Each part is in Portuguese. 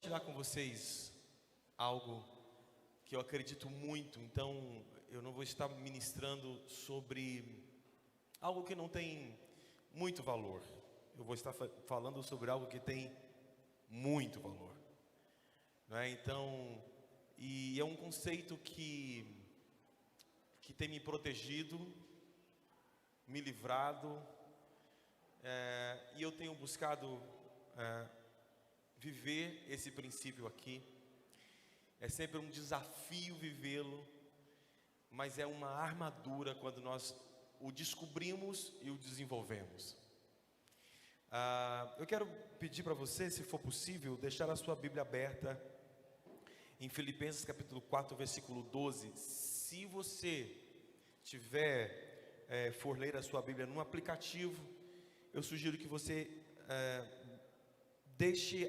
Compartilhar com vocês algo que eu acredito muito. Então eu não vou estar ministrando sobre algo que não tem muito valor. Eu vou estar falando sobre algo que tem muito valor, não é? Então, e é um conceito que tem me protegido, me livrado, e eu tenho buscado viver esse princípio aqui. É sempre um desafio vivê-lo, mas é uma armadura quando nós o descobrimos e o desenvolvemos. Eu quero pedir para você, se for possível, deixar a sua Bíblia aberta em Filipenses capítulo 4, versículo 12. Se você for ler a sua Bíblia num aplicativo, eu sugiro que você deixe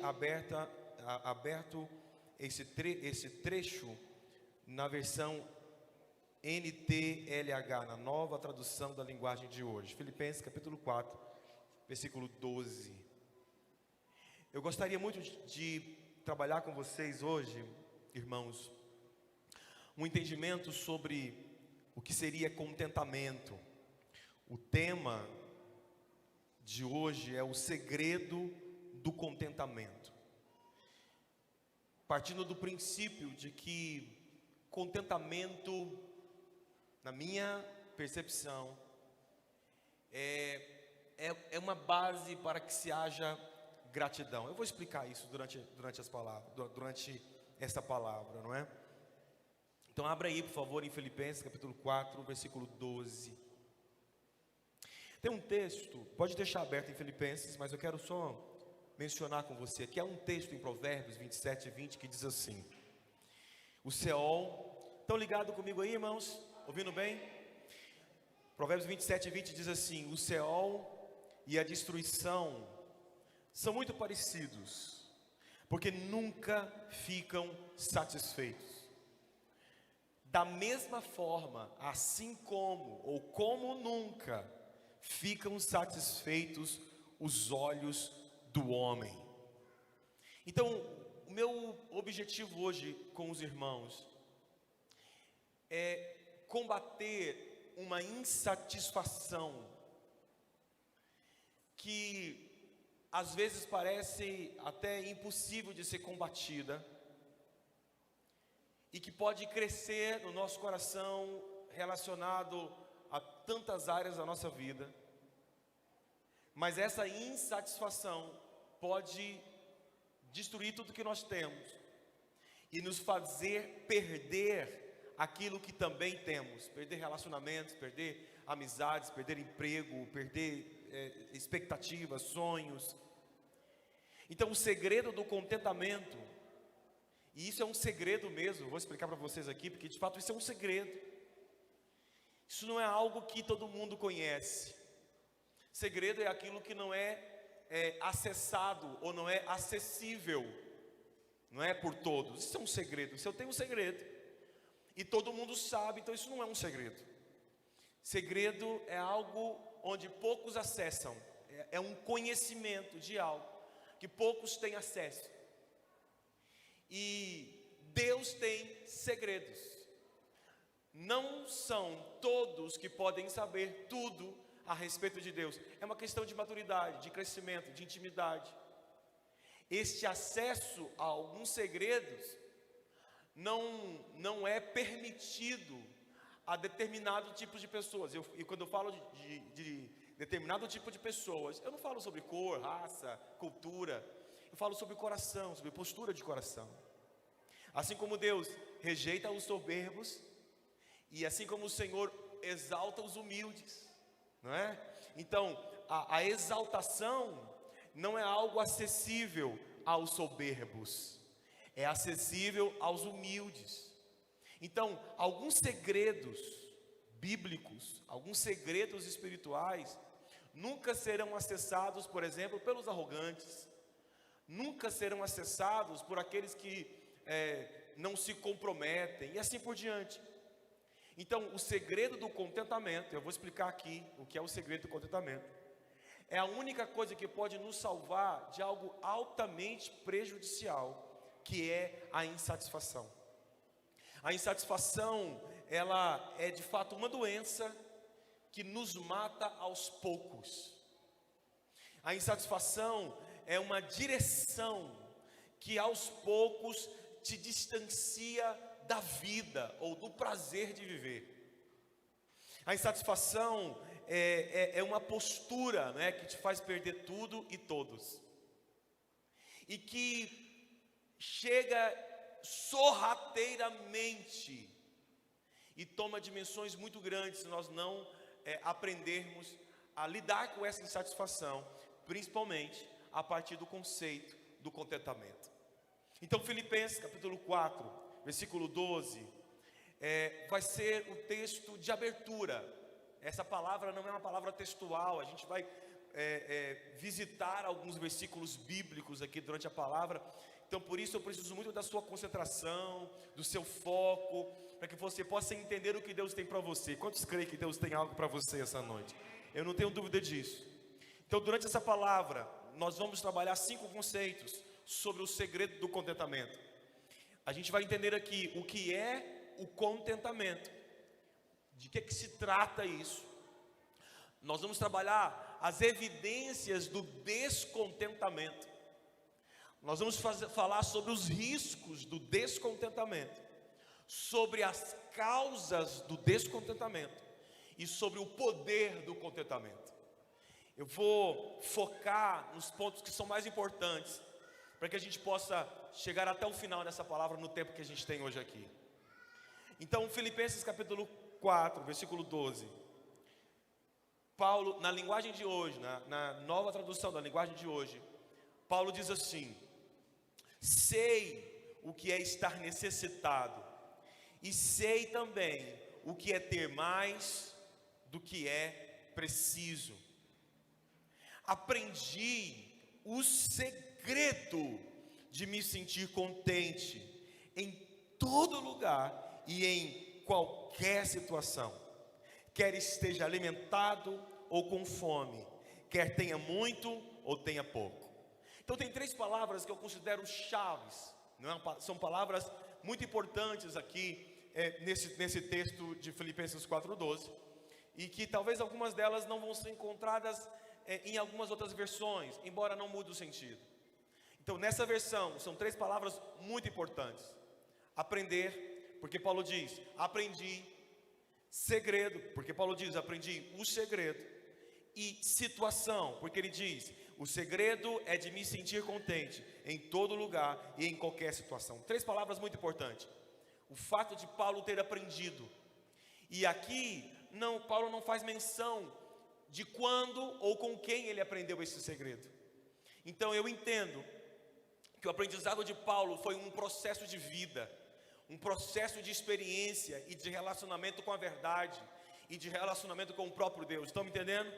aberto esse trecho na versão NTLH, na nova tradução da linguagem de hoje. Filipenses capítulo 4, versículo 12. Eu gostaria muito de trabalhar com vocês hoje, irmãos, um entendimento sobre o que seria contentamento. O tema de hoje é o segredo do contentamento, partindo do princípio de que contentamento, na minha percepção, é uma base para que se haja gratidão. Eu vou explicar isso durante essa palavra, não é? Então abra aí, por favor, em Filipenses capítulo 4, versículo 12. Tem um texto, pode deixar aberto em Filipenses, mas eu quero só mencionar com você que há um texto em Provérbios 27 e 20 que diz assim: o Seol, estão ligados comigo aí, irmãos? Ouvindo bem? Provérbios 27 e 20 diz assim: o Seol e a destruição são muito parecidos, porque nunca ficam satisfeitos. Da mesma forma, assim como, ou como nunca, ficam satisfeitos os olhos do homem. Então, o meu objetivo hoje com os irmãos é combater uma insatisfação que às vezes parece até impossível de ser combatida e que pode crescer no nosso coração relacionado a tantas áreas da nossa vida. Mas essa insatisfação pode destruir tudo que nós temos e nos fazer perder aquilo que também temos, perder relacionamentos, perder amizades, perder emprego, perder expectativas, sonhos. Então o segredo do contentamento, e isso é um segredo mesmo, vou explicar para vocês aqui, porque de fato isso é um segredo. Isso não é algo que todo mundo conhece. Segredo é aquilo que não é acessado ou não é acessível, não é por todos. Isso é um segredo. Se eu tenho um segredo e todo mundo sabe, então isso não é um segredo. Segredo é algo onde poucos acessam, é um conhecimento de algo que poucos têm acesso. E Deus tem segredos. Não são todos que podem saber tudo a respeito de Deus. É uma questão de maturidade, de crescimento, de intimidade. Este acesso a alguns segredos não é permitido a determinado tipo de pessoas. E quando eu falo de determinado tipo de pessoas, eu não falo sobre cor, raça, cultura. Eu falo sobre coração, sobre postura de coração. Assim como Deus rejeita os soberbos, e assim como o Senhor exalta os humildes, não é? Então, a exaltação não é algo acessível aos soberbos, é acessível aos humildes. Então, alguns segredos bíblicos, alguns segredos espirituais, nunca serão acessados, por exemplo, pelos arrogantes, nunca serão acessados por aqueles que não se comprometem, e assim por diante. Então, o segredo do contentamento, eu vou explicar aqui o que é o segredo do contentamento. É a única coisa que pode nos salvar de algo altamente prejudicial, que é a insatisfação. A insatisfação, ela é de fato uma doença que nos mata aos poucos. A insatisfação é uma direção que aos poucos te distancia da vida ou do prazer de viver. A insatisfação é uma postura, né, que te faz perder tudo e todos. E que chega sorrateiramente e toma dimensões muito grandes se nós não aprendermos a lidar com essa insatisfação, principalmente a partir do conceito do contentamento. Então, Filipenses capítulo 4, versículo 12, vai ser o texto de abertura. Essa palavra não é uma palavra textual, a gente vai visitar alguns versículos bíblicos aqui durante a palavra. Então, por isso eu preciso muito da sua concentração, do seu foco, para que você possa entender o que Deus tem para você. Quantos creem que Deus tem algo para você essa noite? Eu não tenho dúvida disso. Então, durante essa palavra, nós vamos trabalhar 5 conceitos sobre o segredo do contentamento. A gente vai entender aqui o que é o contentamento, de que se trata isso. Nós vamos trabalhar as evidências do descontentamento. Nós vamos falar sobre os riscos do descontentamento, sobre as causas do descontentamento e sobre o poder do contentamento. Eu vou focar nos pontos que são mais importantes, para que a gente possa chegar até o final dessa palavra no tempo que a gente tem hoje aqui. Então, Filipenses capítulo 4, versículo 12. Paulo, na linguagem de hoje, na nova tradução da linguagem de hoje, Paulo diz assim: sei o que é estar necessitado, e sei também o que é ter mais do que é preciso. Aprendi o segredo de me sentir contente em todo lugar e em qualquer situação, quer esteja alimentado ou com fome, quer tenha muito ou tenha pouco. Então tem 3 palavras que eu considero chaves, não é? São palavras muito importantes aqui nesse texto de Filipenses 4:12, e que talvez algumas delas não vão ser encontradas em algumas outras versões, embora não mude o sentido. Então nessa versão são 3 palavras muito importantes: aprender, porque Paulo diz aprendi; segredo, porque Paulo diz aprendi o segredo; e situação, porque ele diz o segredo é de me sentir contente em todo lugar e em qualquer situação. 3 palavras muito importantes. O fato de Paulo ter aprendido, e aqui Paulo não faz menção de quando ou com quem ele aprendeu esse segredo. Então eu entendo que o aprendizado de Paulo foi um processo de vida, um processo de experiência e de relacionamento com a verdade e de relacionamento com o próprio Deus. Estão me entendendo?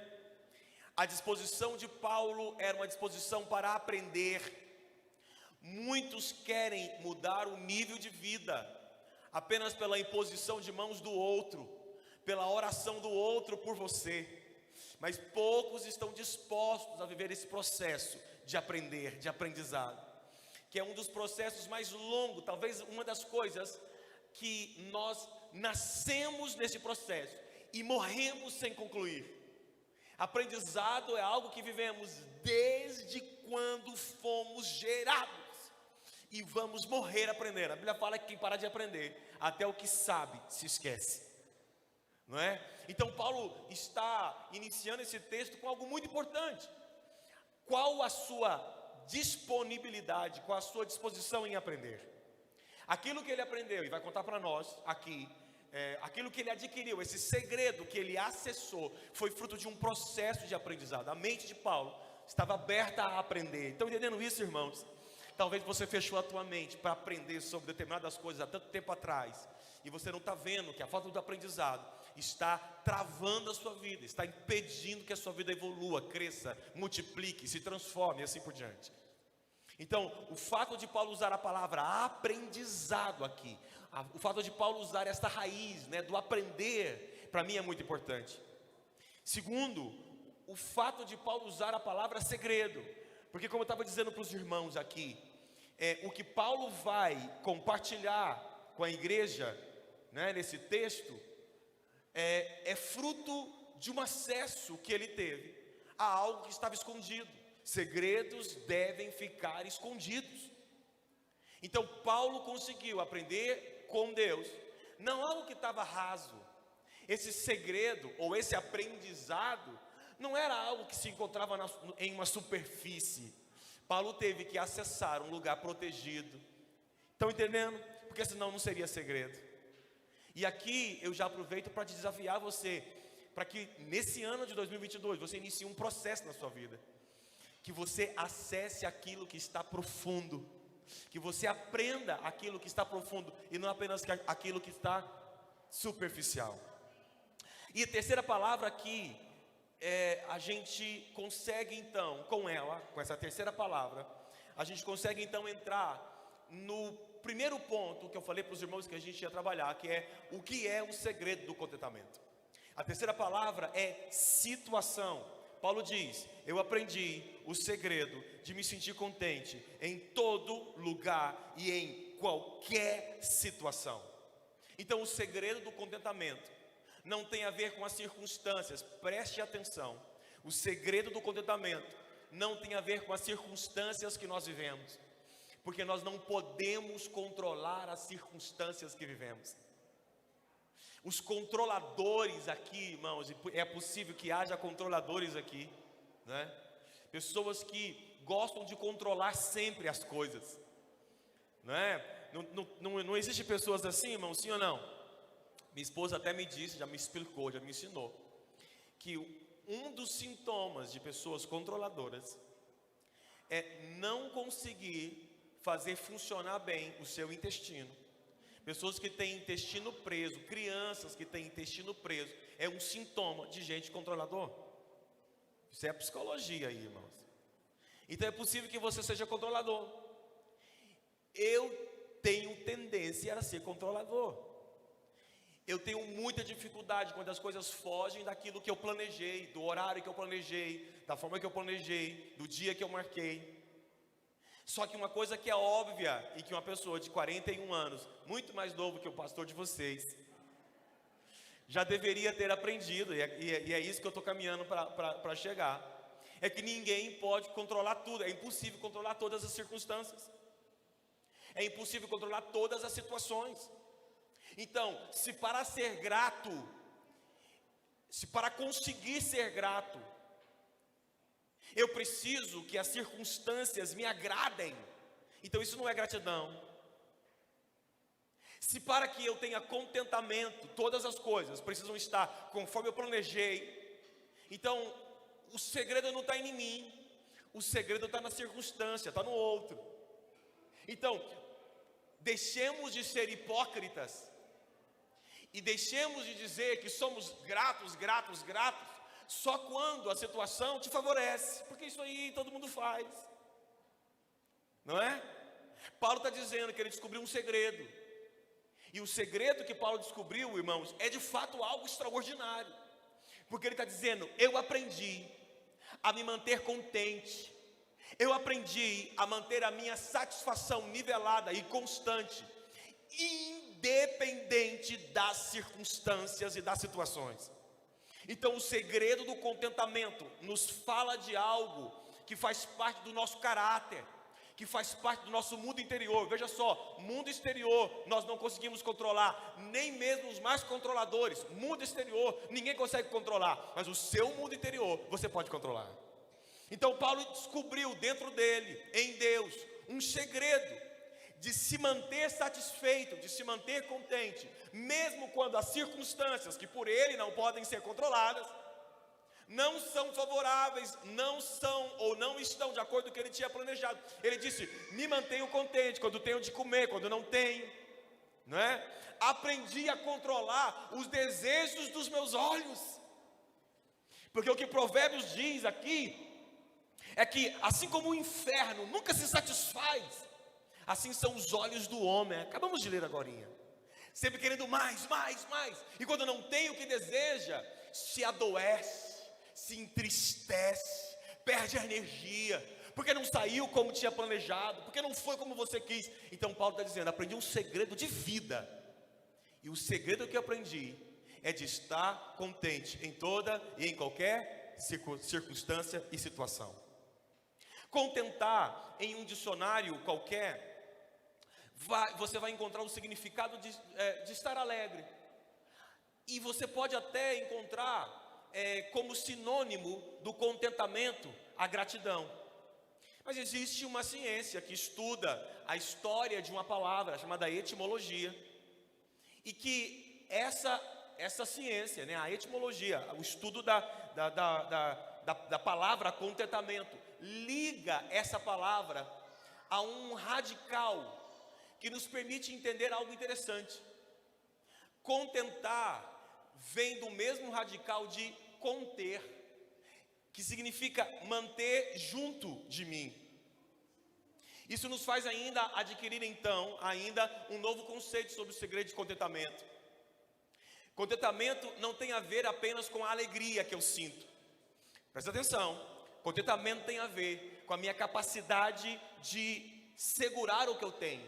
A disposição de Paulo era uma disposição para aprender. Muitos querem mudar o nível de vida apenas pela imposição de mãos do outro, pela oração do outro por você, mas poucos estão dispostos a viver esse processo de aprender, de aprendizado, que é um dos processos mais longos, talvez uma das coisas que nós nascemos nesse processo e morremos sem concluir. Aprendizado é algo que vivemos desde quando fomos gerados e vamos morrer aprendendo. A Bíblia fala que quem parar de aprender, até o que sabe se esquece, não é? Então Paulo está iniciando esse texto com algo muito importante. Qual a sua disponibilidade, qual a sua disposição em aprender? Aquilo que ele aprendeu, e vai contar para nós aqui, aquilo que ele adquiriu, esse segredo que ele acessou, foi fruto de um processo de aprendizado. A mente de Paulo estava aberta a aprender. Estão entendendo isso, irmãos? Talvez você fechou a tua mente para aprender sobre determinadas coisas há tanto tempo atrás, e você não está vendo que a falta do aprendizado está travando a sua vida, está impedindo que a sua vida evolua, cresça, multiplique, se transforme e assim por diante. Então, o fato de Paulo usar a palavra aprendizado aqui, o fato de Paulo usar esta raiz, né, do aprender, para mim é muito importante. Segundo, o fato de Paulo usar a palavra segredo, porque como eu estava dizendo para os irmãos aqui, o que Paulo vai compartilhar com a igreja, né, nesse texto, é fruto de um acesso que ele teve a algo que estava escondido. Segredos devem ficar escondidos. Então Paulo conseguiu aprender com Deus, não algo que estava raso. Esse segredo ou esse aprendizado não era algo que se encontrava em uma superfície. Paulo teve que acessar um lugar protegido. Estão entendendo? Porque senão não seria segredo. E aqui eu já aproveito para te desafiar você, para que nesse ano de 2022 você inicie um processo na sua vida, que você acesse aquilo que está profundo, que você aprenda aquilo que está profundo e não apenas aquilo que está superficial. E a terceira palavra aqui, a gente consegue então, com essa terceira palavra, a gente consegue então entrar no primeiro ponto que eu falei para os irmãos que a gente ia trabalhar, que é o que é o segredo do contentamento. A terceira palavra é situação. Paulo diz: eu aprendi o segredo de me sentir contente em todo lugar e em qualquer situação. Então o segredo do contentamento não tem a ver com as circunstâncias, preste atenção. O segredo do contentamento não tem a ver com as circunstâncias que nós vivemos, porque nós não podemos controlar as circunstâncias que vivemos. Os controladores aqui, irmãos, é possível que haja controladores aqui, né? Pessoas que gostam de controlar sempre as coisas, né? Não existe pessoas assim, irmão, sim ou não? Minha esposa até me disse, já me explicou, já me ensinou, que um dos sintomas de pessoas controladoras é não conseguir fazer funcionar bem o seu intestino. Pessoas que têm intestino preso, crianças que têm intestino preso, é um sintoma de gente controlador. Isso é a psicologia aí, irmãos. Então é possível que você seja controlador. Eu tenho tendência a ser controlador. Eu tenho muita dificuldade quando as coisas fogem daquilo que eu planejei, do horário que eu planejei, da forma que eu planejei, do dia que eu marquei. Só que uma coisa que é óbvia, e que uma pessoa de 41 anos, muito mais novo que o pastor de vocês, já deveria ter aprendido, e é isso que eu estou caminhando para chegar, é que ninguém pode controlar tudo. É impossível controlar todas as circunstâncias, é impossível controlar todas as situações. Então, se para conseguir ser grato, eu preciso que as circunstâncias me agradem, então isso não é gratidão. Se para que eu tenha contentamento, todas as coisas precisam estar conforme eu planejei, então o segredo não está em mim, o segredo está na circunstância, está no outro. Então, deixemos de ser hipócritas e deixemos de dizer que somos gratos só quando a situação te favorece, porque isso aí todo mundo faz, não é? Paulo está dizendo que ele descobriu um segredo, e o segredo que Paulo descobriu, irmãos, é de fato algo extraordinário, porque ele está dizendo: eu aprendi a me manter contente, eu aprendi a manter a minha satisfação nivelada e constante, independente das circunstâncias e das situações. Então o segredo do contentamento nos fala de algo que faz parte do nosso caráter, que faz parte do nosso mundo interior. Veja só, mundo exterior nós não conseguimos controlar, nem mesmo os mais controladores. Mundo exterior ninguém consegue controlar, mas o seu mundo interior você pode controlar. Então Paulo descobriu dentro dele, em Deus, um segredo de se manter satisfeito, de se manter contente, mesmo quando as circunstâncias, que por ele não podem ser controladas, não são favoráveis, não são ou não estão de acordo com o que ele tinha planejado. Ele disse: me mantenho contente quando tenho de comer, quando não tenho, não é? Aprendi a controlar os desejos dos meus olhos, porque o que Provérbios diz aqui é que assim como o inferno nunca se satisfaz, assim são os olhos do homem. Acabamos de ler agorinha, sempre querendo mais, e quando não tem o que deseja, se adoece, se entristece, perde a energia, porque não saiu como tinha planejado, porque não foi como você quis. Então Paulo está dizendo: aprendi um segredo de vida, e o segredo que eu aprendi é de estar contente em toda e em qualquer circunstância e situação. Contentar, em um dicionário qualquer, você vai encontrar o significado de estar alegre. E você pode até encontrar como sinônimo do contentamento a gratidão. Mas existe uma ciência que estuda a história de uma palavra chamada etimologia, e que essa ciência, né, a etimologia, o estudo da palavra contentamento, liga essa palavra a um radical que nos permite entender algo interessante. Contentar vem do mesmo radical de conter, que significa manter junto de mim. Isso nos faz ainda adquirir então um novo conceito sobre o segredo de contentamento. Contentamento não tem a ver apenas com a alegria que eu sinto. Presta atenção, contentamento tem a ver com a minha capacidade de segurar o que eu tenho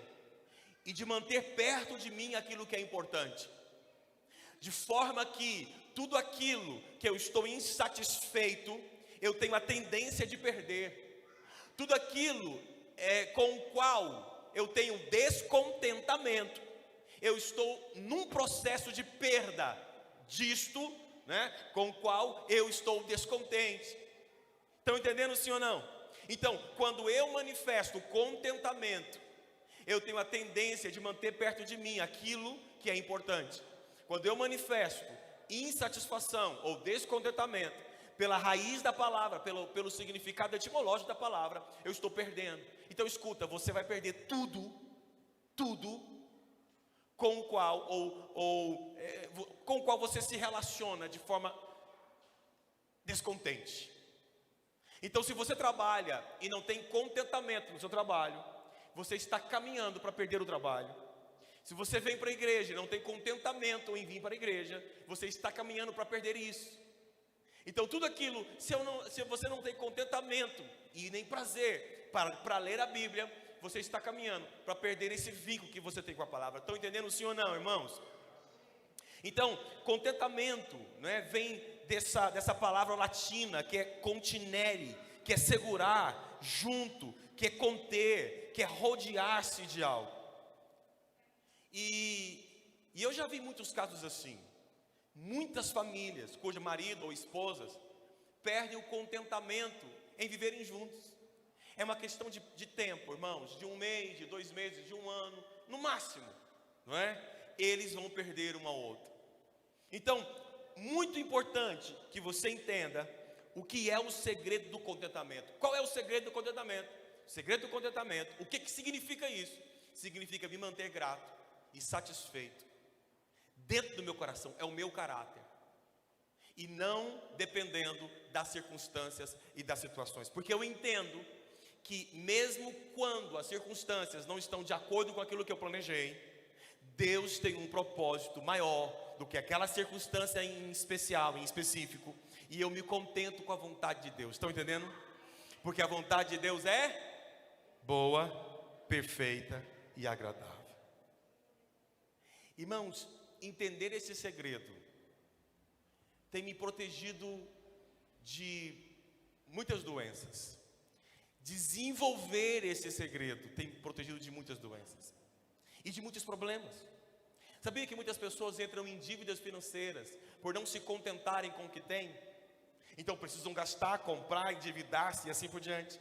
e de manter perto de mim aquilo que é importante. De forma que tudo aquilo que eu estou insatisfeito, eu tenho a tendência de perder. Tudo aquilo com o qual eu tenho descontentamento, eu estou num processo de perda disto, né, com o qual eu estou descontente. Estão entendendo, sim ou não? Então, quando eu manifesto contentamento, eu tenho a tendência de manter perto de mim aquilo que é importante. Quando eu manifesto insatisfação ou descontentamento, pela raiz da palavra, pelo significado etimológico da palavra, eu estou perdendo. Então escuta, você vai perder tudo com o qual com o qual você se relaciona de forma descontente. Então, se você trabalha e não tem contentamento no seu trabalho, você está caminhando para perder o trabalho. Se você vem para a igreja e não tem contentamento em vir para a igreja, você está caminhando para perder isso. Então tudo aquilo, se você não tem contentamento e nem prazer para ler a Bíblia, você está caminhando para perder esse vínculo que você tem com a palavra. Estão entendendo sim ou não, irmãos? Então, contentamento, né, vem dessa palavra latina que é continere, que é segurar junto, que é conter, que é rodear-se de algo. E eu já vi muitos casos assim. Muitas famílias cujo marido ou esposas perdem o contentamento em viverem juntos. É uma questão de tempo, irmãos, de 1 mês, de 2 meses, de 1 ano, no máximo, não é? Eles vão perder uma outra. Então, muito importante que você entenda o que é o segredo do contentamento. Qual é o segredo do contentamento? O segredo do contentamento, o que significa isso? Significa me manter grato e satisfeito dentro do meu coração, é o meu caráter, e não dependendo das circunstâncias e das situações, porque eu entendo que mesmo quando as circunstâncias não estão de acordo com aquilo que eu planejei, Deus tem um propósito maior do que aquela circunstância em especial, em específico, e eu me contento com a vontade de Deus. Estão entendendo? Porque a vontade de Deus é boa, perfeita e agradável. Irmãos, entender esse segredo tem me protegido de muitas doenças. Desenvolver esse segredo tem me protegido de muitas doenças e de muitos problemas. Sabia que muitas pessoas entram em dívidas financeiras por não se contentarem com o que têm? Então precisam gastar, comprar, endividar-se e assim por diante.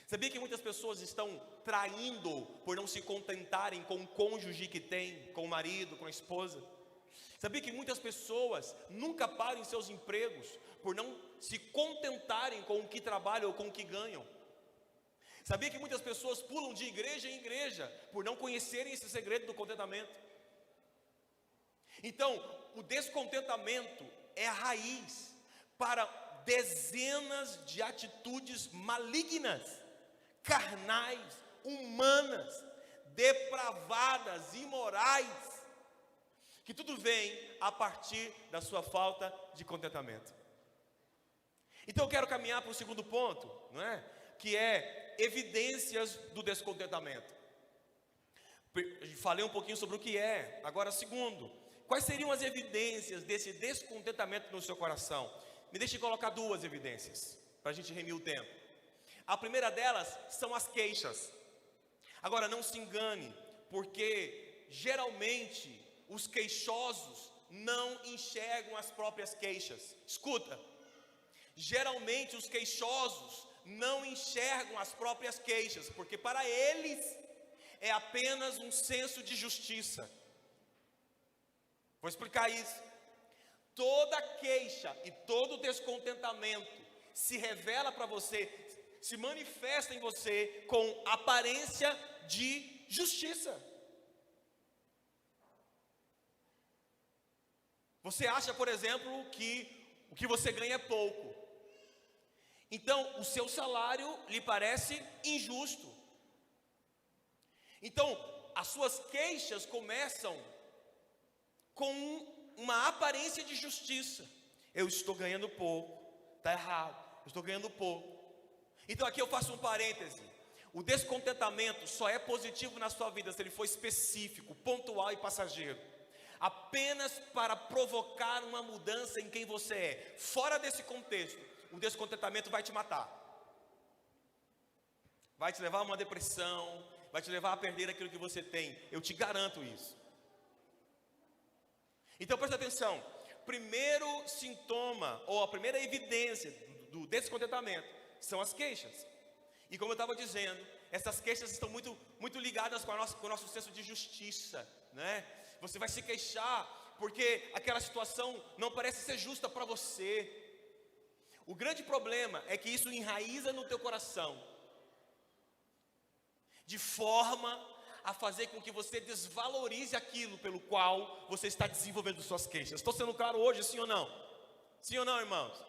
Sabia que muitas pessoas estão traindo por não se contentarem com o cônjuge que tem, com o marido, com a esposa? Sabia que muitas pessoas nunca param em seus empregos por não se contentarem com o que trabalham ou com o que ganham? Sabia que muitas pessoas pulam de igreja em igreja por não conhecerem esse segredo do contentamento? Então, o descontentamento é a raiz para dezenas de atitudes malignas, carnais, humanas, depravadas, imorais, que tudo vem a partir da sua falta de contentamento. Então eu quero caminhar para o segundo ponto, não é? que é evidências do descontentamento. Falei um pouquinho sobre o que é. Agora, segundo, quais seriam as evidências desse descontentamento no seu coração? Me deixe colocar duas evidências, para a gente remir o tempo. A primeira delas são as queixas. Agora, não se engane, porque geralmente os queixosos não enxergam as próprias queixas. Escuta, geralmente os queixosos não enxergam as próprias queixas, porque para eles é apenas um senso de justiça. Vou explicar isso. Toda queixa e todo descontentamento se revela para você, se manifesta em você com aparência de justiça. Você acha, por exemplo, que o que você ganha é pouco. Então, o seu salário lhe parece injusto. Então, as suas queixas começam com uma aparência de justiça. Eu estou ganhando pouco, está errado, eu estou ganhando pouco. Então aqui eu faço um parêntese. O descontentamento só é positivo na sua vida se ele for específico, pontual e passageiro. Apenas para provocar uma mudança em quem você é. Fora desse contexto, o descontentamento vai te matar. Vai te levar a uma depressão, vai te levar a perder aquilo que você tem. Eu te garanto isso. Então presta atenção. Primeiro sintoma, ou a primeira evidência do descontentamento são as queixas. E como eu estava dizendo, essas queixas estão muito ligadas com o nosso senso de justiça, né? Você vai se queixar porque aquela situação não parece ser justa para você. O grande problema é que isso enraiza no teu coração, de forma a fazer com que você desvalorize aquilo pelo qual você está desenvolvendo suas queixas. Estou sendo claro hoje, sim ou não? Sim ou não, irmãos?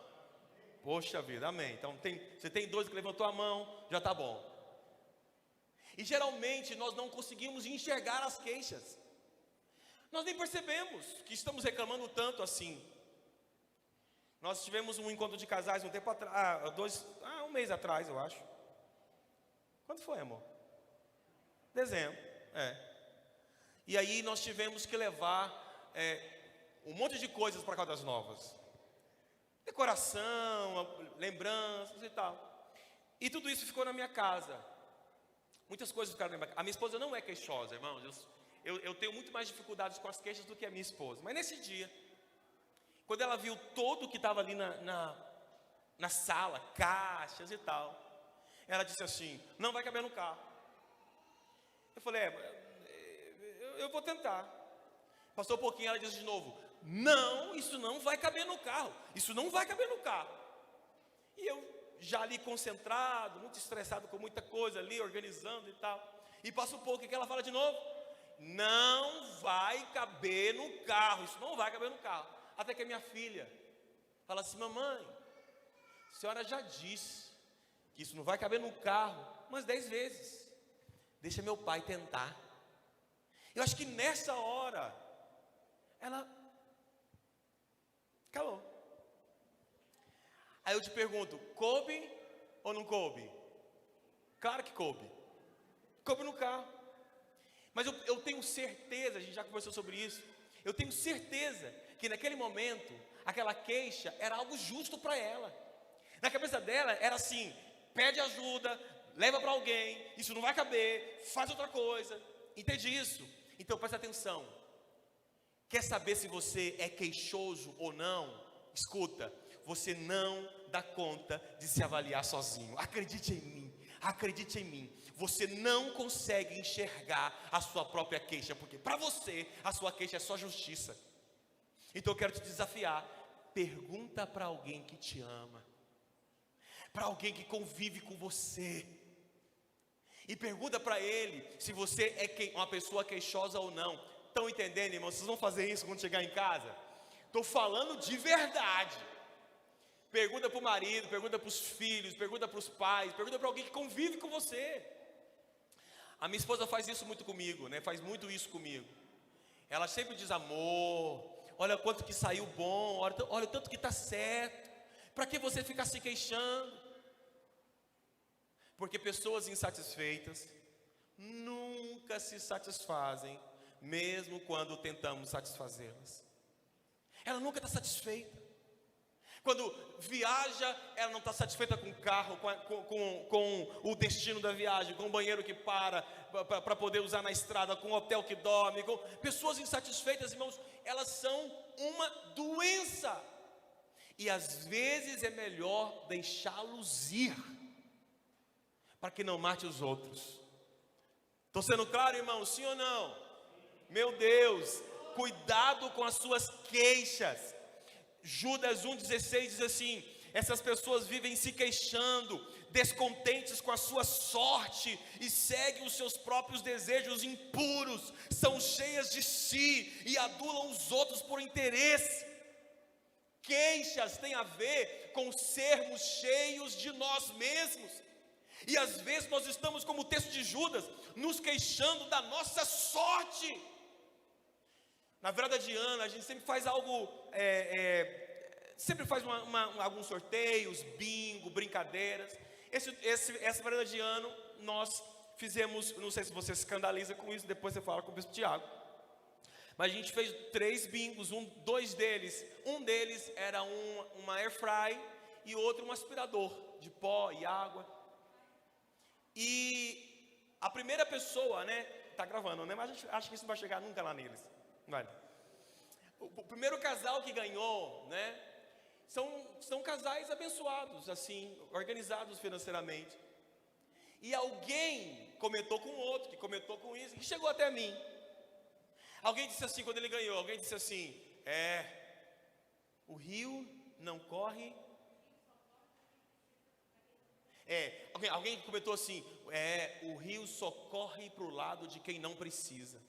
Poxa vida, amém. Então você tem dois que levantou a mão, já está bom. E geralmente nós não conseguimos enxergar as queixas. Nós nem percebemos que estamos reclamando tanto assim. Nós tivemos um encontro de casais um tempo atrás, um mês atrás, eu acho. Quando foi, amor? Dezembro. E aí nós tivemos que levar um monte de coisas para Caldas Novas. Decoração, lembranças e tal. E tudo isso ficou na minha casa. Muitas coisas ficaram na minha casa. A minha esposa não é queixosa, irmãos. Eu tenho muito mais dificuldades com as queixas do que a minha esposa. Mas nesse dia, quando ela viu todo o que estava ali na sala, caixas e tal, ela disse assim: não vai caber no carro. Eu falei: eu vou tentar. Passou um pouquinho, ela disse de novo: não, isso não vai caber no carro. Isso não vai caber no carro. E eu já ali concentrado, muito estressado com muita coisa ali, organizando e tal. E passa um pouco, e que ela fala de novo: não vai caber no carro. Isso não vai caber no carro. Até que a minha filha fala assim: mamãe, a senhora já disse que isso não vai caber no carro umas 10 vezes. Deixa meu pai tentar. Eu acho que nessa hora ela calou. Aí eu te pergunto: coube ou não coube? Claro que coube. Coube no carro. Mas eu tenho certeza, a gente já conversou sobre isso, eu tenho certeza que naquele momento, aquela queixa era algo justo para ela. Na cabeça dela era assim: pede ajuda, leva para alguém, isso não vai caber, faz outra coisa. Entende isso? Então presta atenção. Quer saber se você é queixoso ou não? Escuta, você não dá conta de se avaliar sozinho. Acredite em mim, acredite em mim. Você não consegue enxergar a sua própria queixa, porque para você a sua queixa é só justiça. Então eu quero te desafiar. Pergunta para alguém que te ama, para alguém que convive com você, e pergunta para ele se você é uma pessoa queixosa ou não. Estão entendendo, irmãos? Vocês vão fazer isso quando chegar em casa? Estou falando de verdade. Pergunta para o marido, pergunta para os filhos, pergunta para os pais, pergunta para alguém que convive com você. A minha esposa faz isso muito comigo, né? Faz muito isso comigo. Ela sempre diz: amor, olha quanto que saiu bom, olha o tanto que está certo. Para que você ficar se queixando? Porque pessoas insatisfeitas nunca se satisfazem, mesmo quando tentamos satisfazê-las. Ela nunca está satisfeita. Quando viaja, ela não está satisfeita com o carro, com o destino da viagem, com o banheiro que para poder usar na estrada, com o hotel que dorme. Com pessoas insatisfeitas, irmãos, elas são uma doença. E às vezes é melhor deixá-los ir, para que não mate os outros. Estou sendo claro, irmão? Sim ou não? Meu Deus, cuidado com as suas queixas. Judas 1,16 diz assim: essas pessoas vivem se queixando, descontentes com a sua sorte, e seguem os seus próprios desejos impuros, são cheias de si e adulam os outros por interesse. Queixas têm a ver com sermos cheios de nós mesmos. E às vezes nós estamos, como o texto de Judas, nos queixando da nossa sorte. Na virada de ano, a gente sempre faz algo, sempre faz alguns sorteios, bingo, brincadeiras. Essa virada de ano, nós fizemos, não sei se você se escandaliza com isso, depois você fala com o bispo Tiago. Mas a gente fez 3 bingos, um deles era uma air fry e outro um aspirador de pó e água. E a primeira pessoa, né, tá gravando, né, mas acho que isso não vai chegar nunca lá neles. Vai. O primeiro casal que ganhou, né, são casais abençoados, assim, organizados financeiramente. E alguém comentou com o outro, que comentou com isso, que chegou até mim. Alguém disse assim, quando ele ganhou, alguém disse assim: o rio não corre. Alguém comentou assim: o rio só corre para o lado de quem não precisa,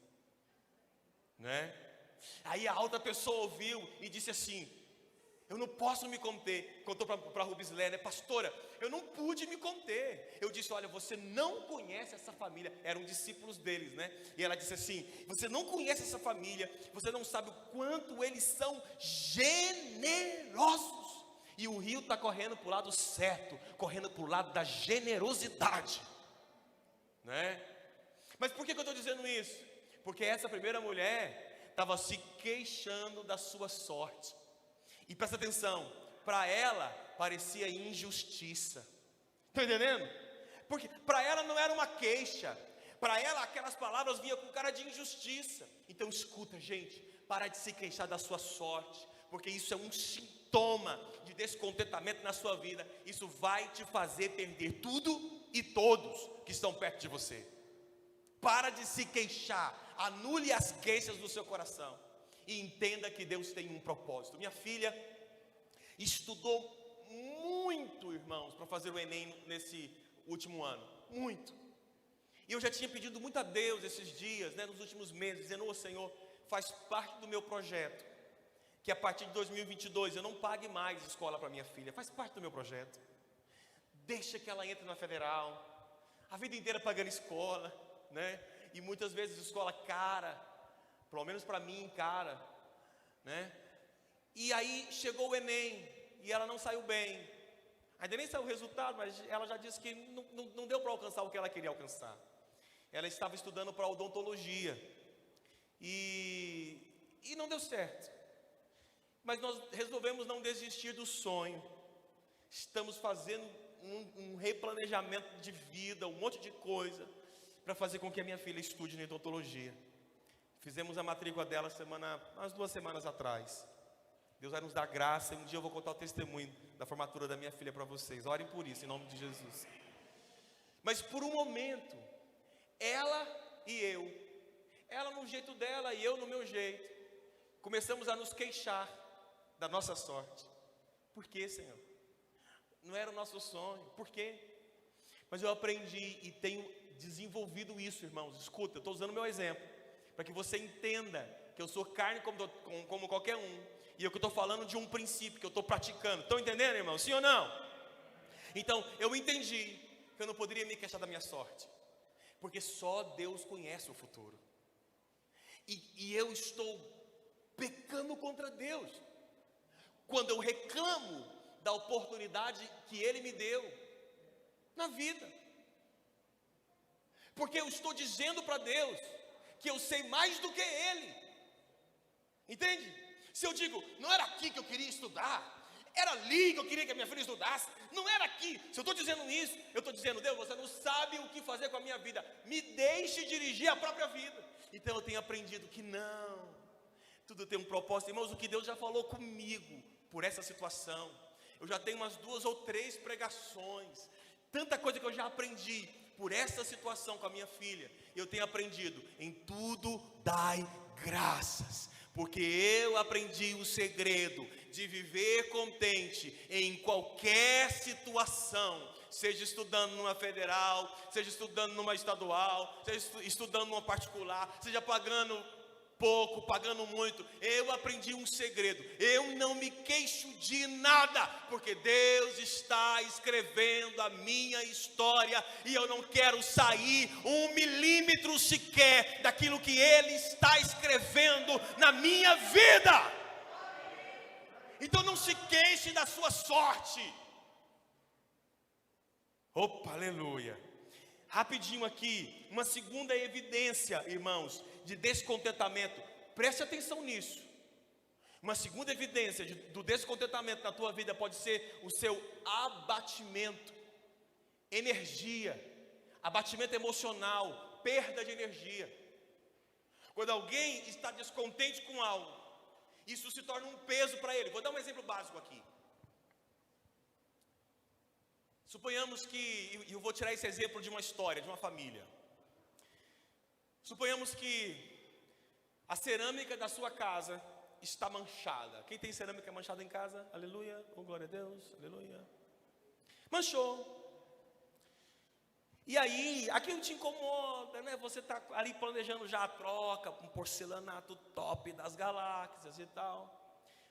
né? Aí a outra pessoa ouviu e disse assim: eu não posso me conter. Contou para a Rubislé, né? Pastora, eu não pude me conter. Eu disse: olha, você não conhece essa família. Eram discípulos deles, né? E ela disse assim: você não conhece essa família, você não sabe o quanto eles são generosos. E o rio está correndo para o lado certo, correndo para o lado da generosidade, né? Mas por que eu estou dizendo isso? Porque essa primeira mulher estava se queixando da sua sorte. E presta atenção, para ela parecia injustiça. Estão entendendo? Porque para ela não era uma queixa, para ela aquelas palavras vinham com cara de injustiça. Então escuta, gente, para de se queixar da sua sorte, porque isso é um sintoma de descontentamento na sua vida. Isso vai te fazer perder tudo e todos que estão perto de você. Para de se queixar, anule as queixas do seu coração e entenda que Deus tem um propósito. Minha filha estudou muito, irmãos, para fazer o Enem nesse último ano, muito. E eu já tinha pedido muito a Deus esses dias, né, nos últimos meses, dizendo: ô Senhor, faz parte do meu projeto, que a partir de 2022 eu não pague mais escola para minha filha. Faz parte do meu projeto. Deixa que ela entre na federal, a vida inteira pagando escola, né? E muitas vezes escola cara, pelo menos para mim cara, né? E aí chegou o Enem e ela não saiu bem. Ainda nem saiu o resultado, mas ela já disse que não deu para alcançar o que ela queria alcançar. Ela estava estudando para odontologia e não deu certo. Mas nós resolvemos não desistir do sonho. Estamos fazendo um replanejamento de vida, um monte de coisa, para fazer com que a minha filha estude na odontologia. Fizemos a matrícula dela umas 2 semanas atrás. Deus vai nos dar graça, e um dia eu vou contar o testemunho da formatura da minha filha para vocês. Orem por isso, em nome de Jesus. Mas por um momento, ela e eu, ela no jeito dela e eu no meu jeito, começamos a nos queixar da nossa sorte. Por quê, Senhor? Não era o nosso sonho, por quê? Mas eu aprendi e tenho desenvolvido isso, irmãos. Escuta, eu estou usando o meu exemplo, para que você entenda que eu sou carne como qualquer um, e eu estou falando de um princípio que eu estou praticando. Estão entendendo, irmão? Sim ou não? Então, eu entendi que eu não poderia me queixar da minha sorte, porque só Deus conhece o futuro. E eu estou pecando contra Deus quando eu reclamo da oportunidade que Ele me deu na vida. porque eu estou dizendo para Deus que eu sei mais do que Ele. Entende? Se eu digo, não era aqui que eu queria estudar, era ali que eu queria que a minha filha estudasse, não era aqui. Se eu estou dizendo isso, eu estou dizendo, Deus, você não sabe o que fazer com a minha vida, me deixe dirigir a própria vida. Então eu tenho aprendido que não, tudo tem um propósito. Irmãos, o que Deus já falou comigo por essa situação, eu já tenho umas 2 ou 3 pregações, tanta coisa que eu já aprendi por essa situação com a minha filha. Eu tenho aprendido, em tudo dai graças, porque eu aprendi o segredo de viver contente em qualquer situação, seja estudando numa federal, seja estudando numa estadual, seja estudando numa particular, seja pagando pouco, pagando muito. Eu aprendi um segredo: eu não me queixo de nada, porque Deus está escrevendo a minha história, e eu não quero sair 1 milímetro sequer daquilo que Ele está escrevendo na minha vida. Então não se queixe da sua sorte. Opa, aleluia. Rapidinho aqui, uma segunda evidência, irmãos, de descontentamento. Preste atenção nisso. Uma segunda evidência do descontentamento na tua vida pode ser o seu abatimento, energia, abatimento emocional, perda de energia. Quando alguém está descontente com algo, isso se torna um peso para ele. Vou dar um exemplo básico aqui. Suponhamos que, eu vou tirar esse exemplo de uma história, de uma família. Suponhamos que a cerâmica da sua casa está manchada. Quem tem cerâmica manchada em casa? Aleluia, oh glória a Deus, aleluia. Manchou. E aí, aquilo te incomoda, né? Você está ali planejando já a troca, um porcelanato top das galáxias e tal,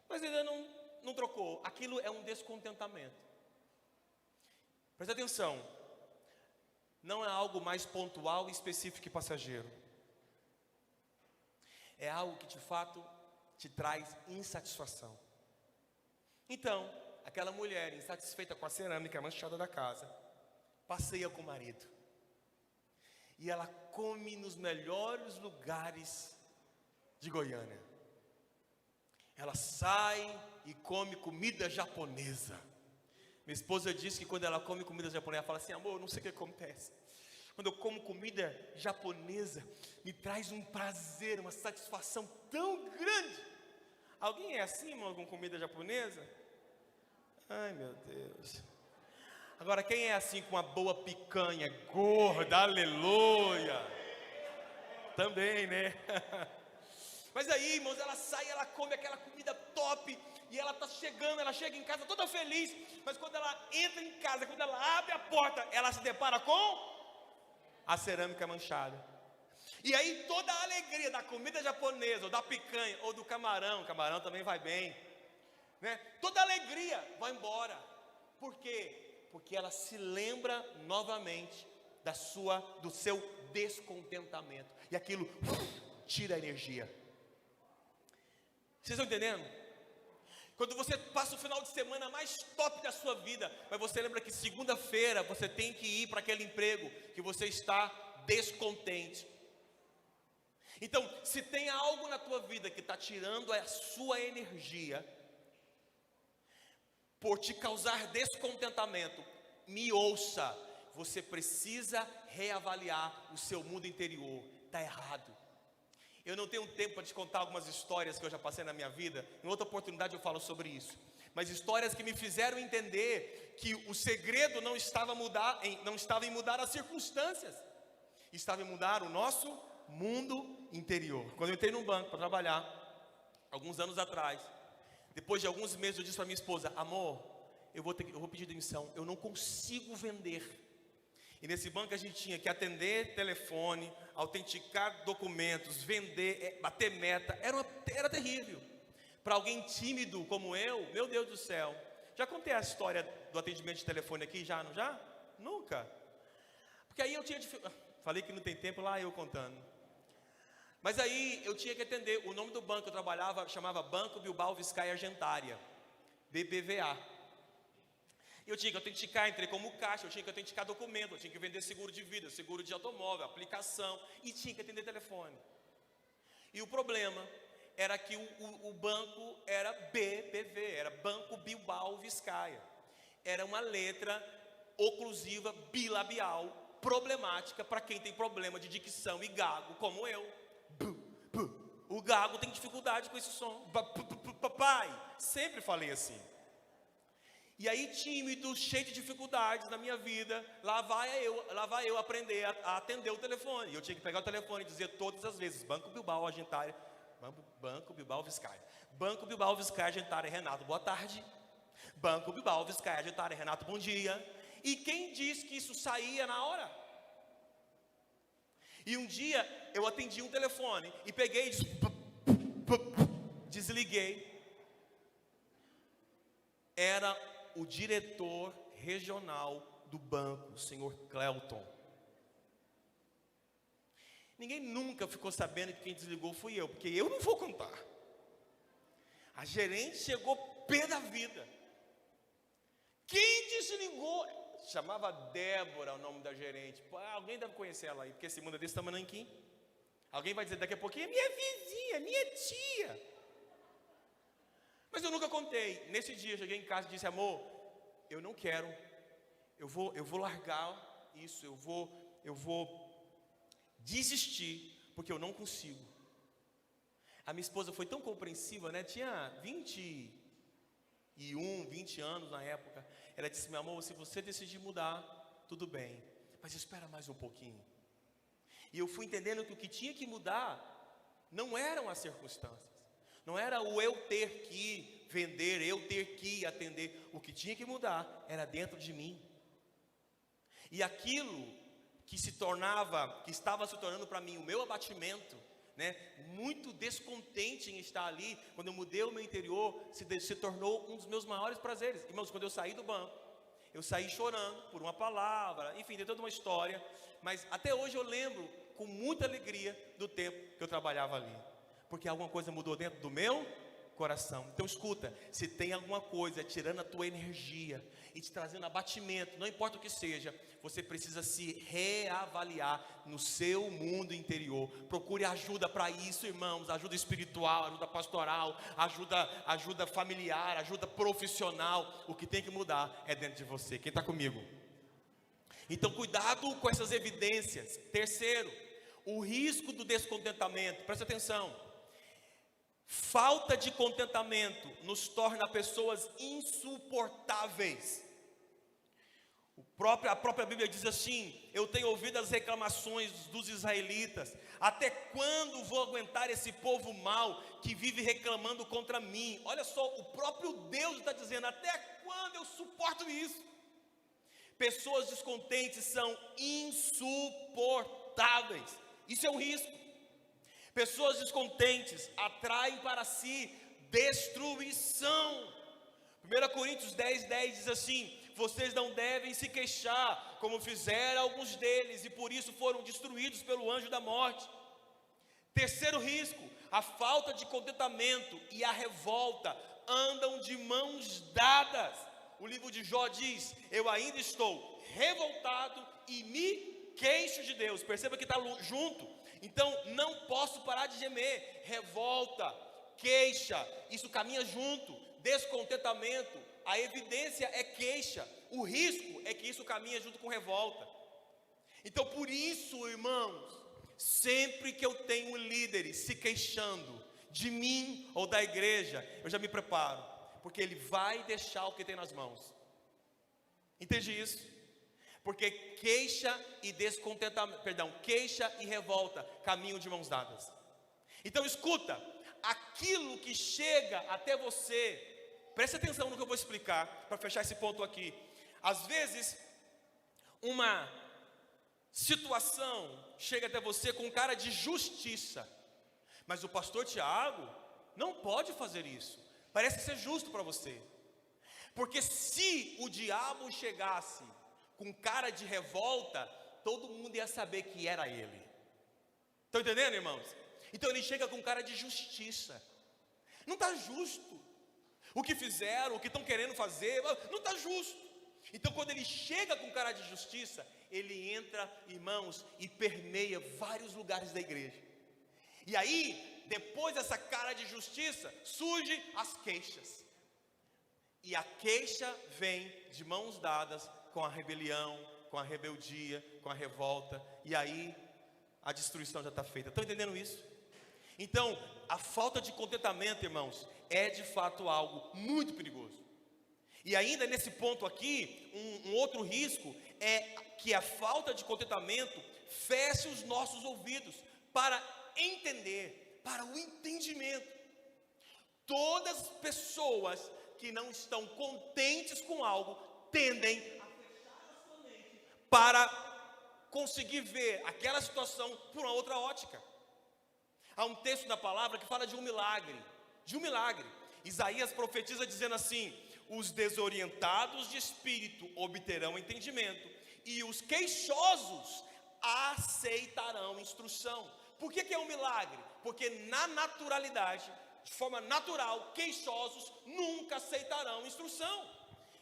mas ainda não trocou. Aquilo é um descontentamento. Presta atenção, não é algo mais pontual, específico e passageiro. É algo que de fato te traz insatisfação. Então, aquela mulher insatisfeita com a cerâmica manchada da casa, passeia com o marido, e ela come nos melhores lugares de Goiânia. Ela sai e come comida japonesa. Minha esposa diz que quando ela come comida japonesa, ela fala assim: amor, não sei o que acontece, quando eu como comida japonesa, me traz um prazer, uma satisfação tão grande. Alguém é assim, irmão, com comida japonesa? Ai, meu Deus. Agora, quem é assim com uma boa picanha gorda, aleluia? Também, né? Mas aí, irmãos, ela sai, ela come aquela comida top, e ela está chegando, ela chega em casa toda feliz, mas quando ela entra em casa, quando ela abre a porta, ela se depara com a cerâmica manchada. E aí toda a alegria da comida japonesa, ou da picanha, ou do camarão também vai bem, né? Toda a alegria vai embora. Por quê? Porque ela se lembra novamente do seu descontentamento, e aquilo tira a energia. Vocês estão entendendo? Quando você passa o final de semana mais top da sua vida, mas você lembra que segunda-feira você tem que ir para aquele emprego que você está descontente. Então, se tem algo na tua vida que está tirando a sua energia, por te causar descontentamento, me ouça, você precisa reavaliar o seu mundo interior. Está errado. Eu não tenho tempo para te contar algumas histórias que eu já passei na minha vida. Em outra oportunidade eu falo sobre isso. Mas histórias que me fizeram entender que o segredo não estava em mudar as circunstâncias, estava em mudar o nosso mundo interior. Quando eu entrei num banco para trabalhar, alguns anos atrás, depois de alguns meses eu disse para minha esposa: amor, eu vou pedir demissão, eu não consigo vender. E nesse banco a gente tinha que atender telefone, autenticar documentos, vender, bater meta. Era terrível. Para alguém tímido como eu, meu Deus do céu. Já contei a história do atendimento de telefone aqui, já, não já? Nunca. Porque aí eu tinha falei que não tem tempo, lá eu contando. Mas aí eu tinha que atender, o nome do banco que eu trabalhava chamava Banco Bilbao Vizcaya Argentária, BBVA. Eu tinha que autenticar, entrei como caixa, eu tinha que autenticar documento, eu tinha que vender seguro de vida, seguro de automóvel, aplicação, e tinha que atender telefone. E o problema era que o banco era BBV, era Banco Bilbao Vizcaya. Era uma letra oclusiva bilabial, problemática para quem tem problema de dicção e gago, como eu. O gago tem dificuldade com esse som. Papai, sempre falei assim. E aí, tímido, cheio de dificuldades na minha vida, lá vai eu aprender a atender o telefone. Eu tinha que pegar o telefone e dizer todas as vezes: Banco Bilbao Argentária, Banco Bilbao Vizcaya. Banco Bilbao Vizcaya Argentária, Renato, boa tarde. Banco Bilbao Vizcaya Argentária, Renato, bom dia. E quem disse que isso saía na hora? E um dia eu atendi um telefone e peguei e desliguei. Era o diretor regional do banco, o senhor Clelton. Ninguém nunca ficou sabendo que quem desligou fui eu, porque eu não vou contar. A gerente chegou pé da vida. Quem desligou? Chamava Débora o nome da gerente. Pô, alguém deve conhecer ela aí, porque esse mundo é desse tamanho aqui. Alguém vai dizer daqui a pouquinho: é minha vizinha, minha tia. Mas eu nunca contei. Nesse dia eu cheguei em casa e disse: amor, eu não quero, eu vou largar isso, eu vou desistir, porque eu não consigo. A minha esposa foi tão compreensiva, né? Tinha 20 anos na época. Ela disse: meu amor, se você decidir mudar, tudo bem, mas espera mais um pouquinho. E eu fui entendendo que o que tinha que mudar não eram as circunstâncias. Não era o eu ter que vender, eu ter que atender. O que tinha que mudar era dentro de mim. E aquilo que estava se tornando para mim o meu abatimento, né, muito descontente em estar ali, quando eu mudei o meu interior, se tornou um dos meus maiores prazeres. Irmãos, quando eu saí do banco, eu saí chorando por uma palavra, enfim, tem toda uma história, mas até hoje eu lembro com muita alegria do tempo que eu trabalhava ali. Porque alguma coisa mudou dentro do meu coração. Então escuta, se tem alguma coisa tirando a tua energia e te trazendo abatimento, não importa o que seja, você precisa se reavaliar no seu mundo interior. Procure ajuda para isso, irmãos. Ajuda espiritual, ajuda pastoral, ajuda familiar, ajuda profissional. O que tem que mudar é dentro de você. Quem está comigo? Então cuidado com essas evidências. Terceiro, o risco do descontentamento. Presta atenção. Falta de contentamento nos torna pessoas insuportáveis. A própria Bíblia diz assim: eu tenho ouvido as reclamações dos israelitas. Até quando vou aguentar esse povo mau que vive reclamando contra mim? Olha só, o próprio Deus está dizendo: até quando eu suporto isso? Pessoas descontentes são insuportáveis. Isso é um risco. Pessoas descontentes atraem para si destruição. 1 Coríntios 10:10 diz assim: vocês não devem se queixar, como fizeram alguns deles, e por isso foram destruídos pelo anjo da morte. Terceiro risco: a falta de contentamento e a revolta andam de mãos dadas. O livro de Jó diz: eu ainda estou revoltado e me queixo de Deus. Perceba que está junto. Então não posso parar de gemer. Revolta, queixa, isso caminha junto. Descontentamento, a evidência é queixa. O risco é que isso caminha junto com revolta. Então por isso, irmãos, sempre que eu tenho líderes se queixando de mim ou da igreja, eu já me preparo, porque ele vai deixar o que tem nas mãos. Entende isso? Porque queixa e queixa e revolta caminham de mãos dadas. Então escuta, aquilo que chega até você, preste atenção no que eu vou explicar, para fechar esse ponto aqui. Às vezes, uma situação chega até você com cara de justiça, mas o pastor Tiago não pode fazer isso. Parece ser justo para você, porque se o diabo chegasse com cara de revolta, todo mundo ia saber que era ele. Estão entendendo, irmãos? Então ele chega com cara de justiça. Não está justo o que fizeram, o que estão querendo fazer, não está justo. Então quando ele chega com cara de justiça, ele entra, irmãos, e permeia vários lugares da igreja. E aí, depois dessa cara de justiça, surgem as queixas. E a queixa vem de mãos dadas com a rebelião, com a rebeldia, com a revolta. E aí, a destruição já está feita. Estão entendendo isso? Então, a falta de contentamento, irmãos, é de fato algo muito perigoso. E ainda nesse ponto aqui, um outro risco é que a falta de contentamento feche os nossos ouvidos para entender, para o entendimento. Todas as pessoas que não estão contentes com algo tendem a fechar a sua mente para conseguir ver aquela situação por uma outra ótica. Há um texto da palavra que fala de um milagre, Isaías profetiza dizendo assim: os desorientados de espírito obterão entendimento, e os queixosos aceitarão instrução. Por que é um milagre? Porque na naturalidade, de forma natural, queixosos nunca aceitarão instrução.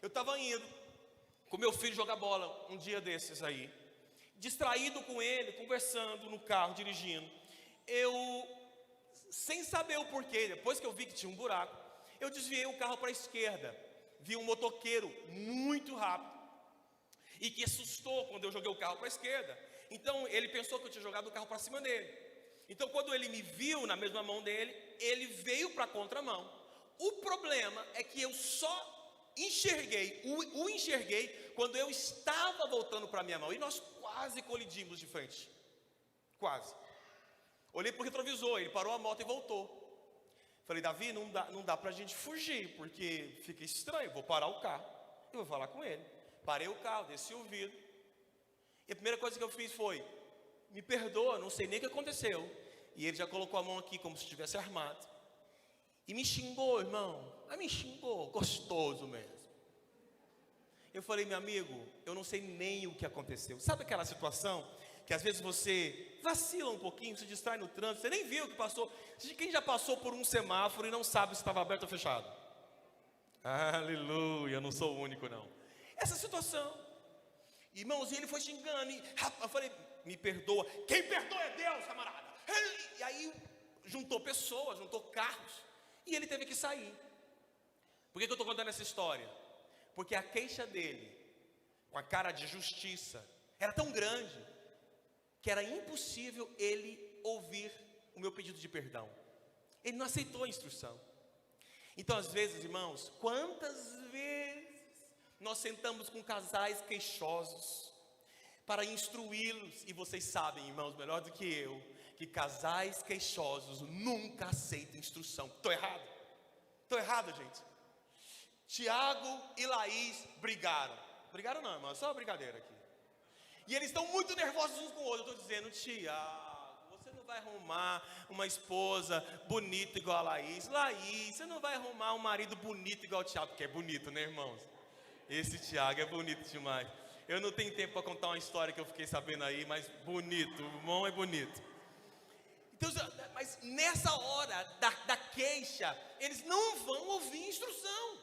Eu estava indo com meu filho jogar bola um dia desses aí, distraído com ele, conversando no carro, dirigindo. Eu, sem saber o porquê, depois que eu vi que tinha um buraco, eu desviei o carro para a esquerda. Vi um motoqueiro muito rápido e que assustou quando eu joguei o carro para a esquerda. Então ele pensou que eu tinha jogado o carro para cima dele. Então quando ele me viu na mesma mão dele, ele veio para a contramão. O problema é que eu só enxerguei, o enxerguei quando eu estava voltando para a minha mão. E nós quase colidimos de frente. Quase. Olhei para o retrovisor, ele parou a moto e voltou. Falei: Davi, não dá para a gente fugir, porque fica estranho. Vou parar o carro e vou falar com ele. Parei o carro, desci o vidro. E a primeira coisa que eu fiz foi: me perdoa, não sei nem o que aconteceu. E ele já colocou a mão aqui como se estivesse armado. E me xingou, irmão. Mas me xingou, gostoso mesmo. Eu falei: meu amigo, eu não sei nem o que aconteceu. Sabe aquela situação que às vezes você vacila um pouquinho, se distrai no trânsito, você nem viu o que passou. Quem já passou por um semáforo e não sabe se estava aberto ou fechado? Aleluia, eu não sou o único não. Essa situação, irmãos, e ele foi xingando, e eu falei: me perdoa. Quem perdoa é Deus, camarada. E aí juntou pessoas, juntou carros, e ele teve que sair. Por que eu estou contando essa história? Porque a queixa dele, com a cara de justiça, era tão grande que era impossível ele ouvir o meu pedido de perdão. Ele não aceitou a instrução. Então, às vezes, irmãos, quantas vezes nós sentamos com casais queixosos para instruí-los, e vocês sabem, irmãos, melhor do que eu, que casais queixosos nunca aceitam instrução. Estou errado? Estou errado, gente? Tiago e Laís brigaram. Brigaram não, irmão, é só uma brincadeira aqui. E eles estão muito nervosos uns com o outro. Eu estou dizendo: Tiago, você não vai arrumar uma esposa bonita igual a Laís. Laís, você não vai arrumar um marido bonito igual o Tiago, porque é bonito, né, irmãos? Esse Tiago é bonito demais. Eu não tenho tempo para contar uma história que eu fiquei sabendo aí, mas bonito, o irmão é bonito. Então, mas nessa hora da queixa, eles não vão ouvir instrução.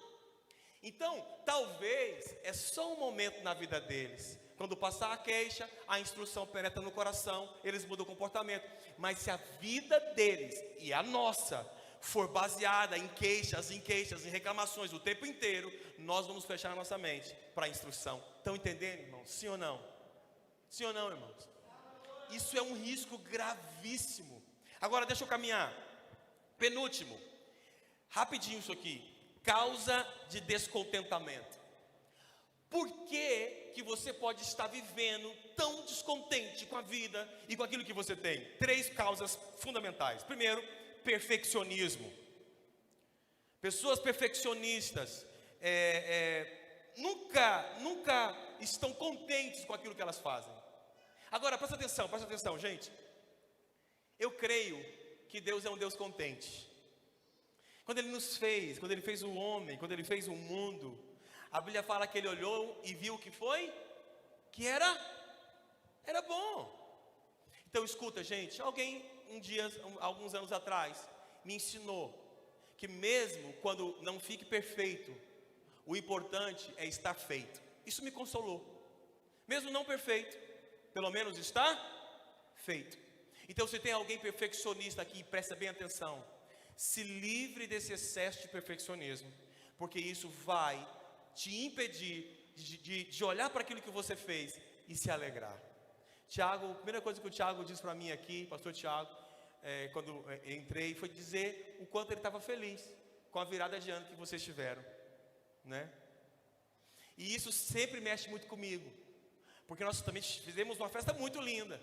Então, talvez é só um momento na vida deles. Quando passar a queixa, a instrução penetra no coração, eles mudam o comportamento. Mas se a vida deles e a nossa for baseada em queixas, em reclamações o tempo inteiro, nós vamos fechar a nossa mente para a instrução. Estão entendendo, irmãos? Sim ou não? Sim ou não, irmãos? Isso é um risco gravíssimo. Agora deixa eu caminhar. Penúltimo, rapidinho isso aqui. Causa de descontentamento. Por que você pode estar vivendo tão descontente com a vida e com aquilo que você tem? 3 causas fundamentais. Primeiro, perfeccionismo. Pessoas perfeccionistas nunca estão contentes com aquilo que elas fazem. Agora, presta atenção, gente. Eu creio que Deus é um Deus contente. Quando Ele nos fez, quando Ele fez o homem, quando Ele fez o mundo, a Bíblia fala que Ele olhou e viu o que foi? Que era bom. Então escuta, gente, alguém alguns anos atrás, me ensinou que mesmo quando não fique perfeito, o importante é estar feito. Isso me consolou. Mesmo não perfeito, pelo menos está feito. Então, se tem alguém perfeccionista aqui, presta bem atenção. Se livre desse excesso de perfeccionismo, porque isso vai te impedir de olhar para aquilo que você fez e se alegrar. Tiago, a primeira coisa que o Tiago disse para mim aqui, pastor Tiago, quando entrei, foi dizer o quanto ele estava feliz com a virada de ano que vocês tiveram, né? E isso sempre mexe muito comigo, porque nós também fizemos uma festa muito linda,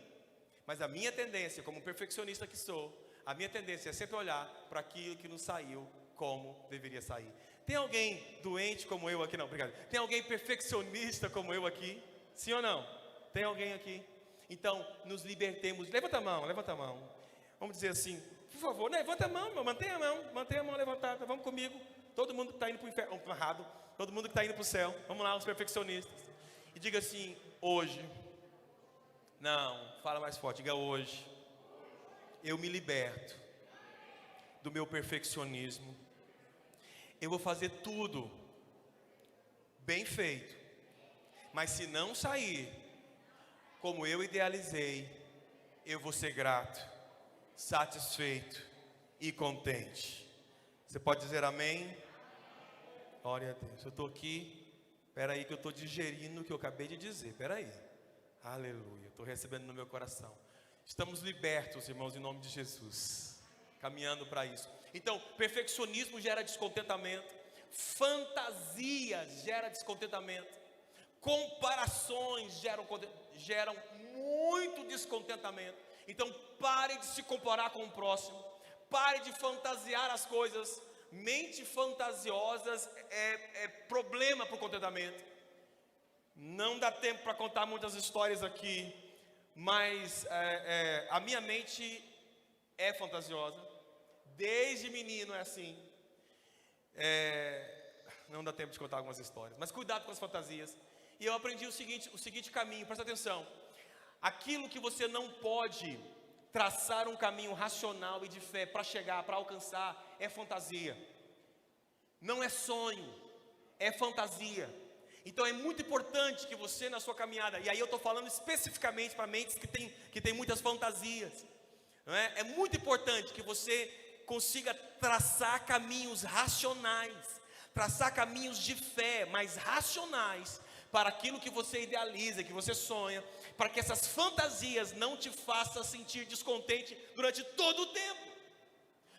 mas a minha tendência, como perfeccionista que sou, a minha tendência é sempre olhar para aquilo que não saiu como deveria sair. Tem alguém doente como eu aqui? Não, obrigado. Tem alguém perfeccionista como eu aqui? Sim ou não? Tem alguém aqui? Então, nos libertemos. Levanta a mão, levanta a mão. Vamos dizer assim, por favor, levanta a mão, mantenha a mão levantada. Vamos comigo. Todo mundo que está indo para o inferno, errado. Todo mundo que está indo para o céu. Vamos lá, os perfeccionistas. E diga assim, hoje. Não, fala mais forte, diga hoje. Eu me liberto do meu perfeccionismo. Eu vou fazer tudo bem feito. Mas se não sair como eu idealizei, eu vou ser grato, satisfeito e contente. Você pode dizer amém? Glória a Deus. Eu estou aqui, espera aí que eu estou digerindo o que eu acabei de dizer, espera aí. Aleluia, estou recebendo no meu coração. Estamos libertos, irmãos, em nome de Jesus, caminhando para isso. Então, perfeccionismo gera descontentamento, fantasia gera descontentamento, comparações geram muito descontentamento. Então, pare de se comparar com o próximo, pare de fantasiar as coisas. Mente fantasiosas é problema para o contentamento. Não dá tempo para contar muitas histórias aqui, mas a minha mente é fantasiosa. Desde menino é assim. Não dá tempo de contar algumas histórias, mas cuidado com as fantasias. E eu aprendi o seguinte caminho, presta atenção. Aquilo que você não pode traçar um caminho racional e de fé para chegar, para alcançar, é fantasia. Não é sonho, é fantasia. Então é muito importante que você na sua caminhada, e aí eu estou falando especificamente para mentes que tem muitas fantasias, não é? É muito importante que você consiga traçar caminhos racionais, traçar caminhos de fé, mas racionais, para aquilo que você idealiza, que você sonha, para que essas fantasias não te façam sentir descontente durante todo o tempo.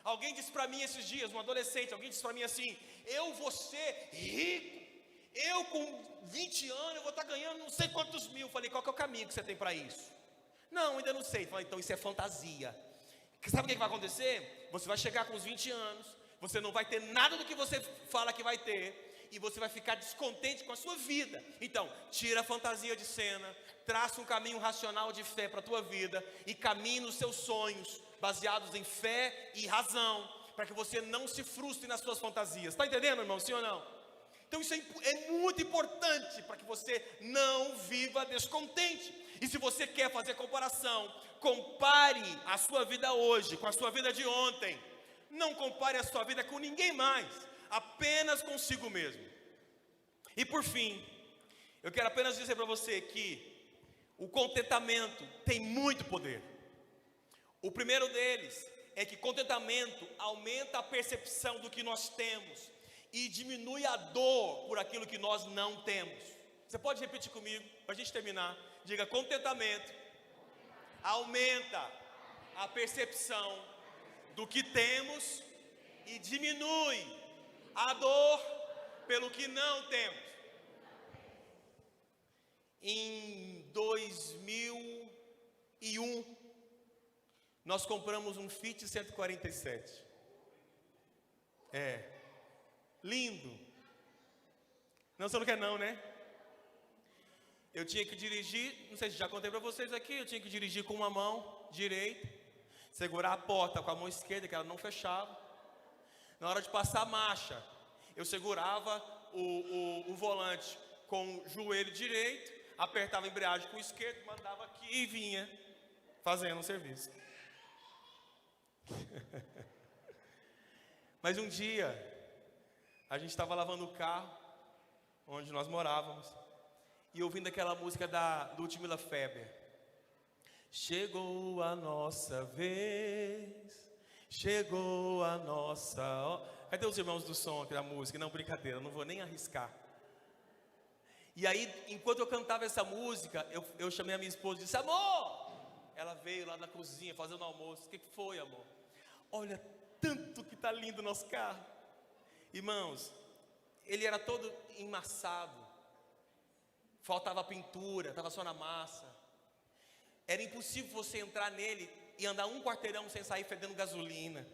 Alguém disse para mim esses dias, um adolescente, alguém disse para mim assim: eu vou ser rico, eu com 20 anos eu vou estar ganhando não sei quantos mil. Falei, qual que é o caminho que você tem para isso? Não, ainda não sei. Falei, então isso é fantasia. Sabe o que vai acontecer? Você vai chegar com os 20 anos, você não vai ter nada do que você fala que vai ter, e você vai ficar descontente com a sua vida. Então, tira a fantasia de cena, traça um caminho racional de fé para a tua vida, e caminhe nos seus sonhos, baseados em fé e razão, para que você não se frustre nas suas fantasias. Está entendendo, irmão? Sim ou não? Então isso é muito importante para que você não viva descontente. E se você quer fazer comparação, compare a sua vida hoje com a sua vida de ontem. Não compare a sua vida com ninguém mais, apenas consigo mesmo. E por fim, eu quero apenas dizer para você que o contentamento tem muito poder. O primeiro deles é que contentamento aumenta a percepção do que nós temos e diminui a dor por aquilo que nós não temos. Você pode repetir comigo, para a gente terminar? Diga, contentamento aumenta a percepção do que temos e diminui a dor pelo que não temos. Em 2001, nós compramos um Fiat 147. Lindo. Não, você não quer não, né? Eu tinha que dirigir, não sei se já contei para vocês aqui, eu tinha que dirigir com uma mão direita, segurar a porta com a mão esquerda, que ela não fechava. Na hora de passar a marcha, eu segurava o volante com o joelho direito, apertava a embreagem com o esquerdo, mandava aqui e vinha fazendo o serviço. Mas um dia, a gente estava lavando o carro, onde nós morávamos, e ouvindo aquela música do Ludmilla Feber. Chegou a nossa vez, chegou a nossa... Cadê os irmãos do som aqui da música? Não, brincadeira, não vou nem arriscar. E aí, enquanto eu cantava essa música, eu chamei a minha esposa e disse: amor! Ela veio lá na cozinha fazendo almoço. O que foi, amor? Olha, tanto que tá lindo o nosso carro. Irmãos, ele era todo emmaçado, faltava pintura, estava só na massa. Era impossível você entrar nele e andar um quarteirão sem sair fedendo gasolina.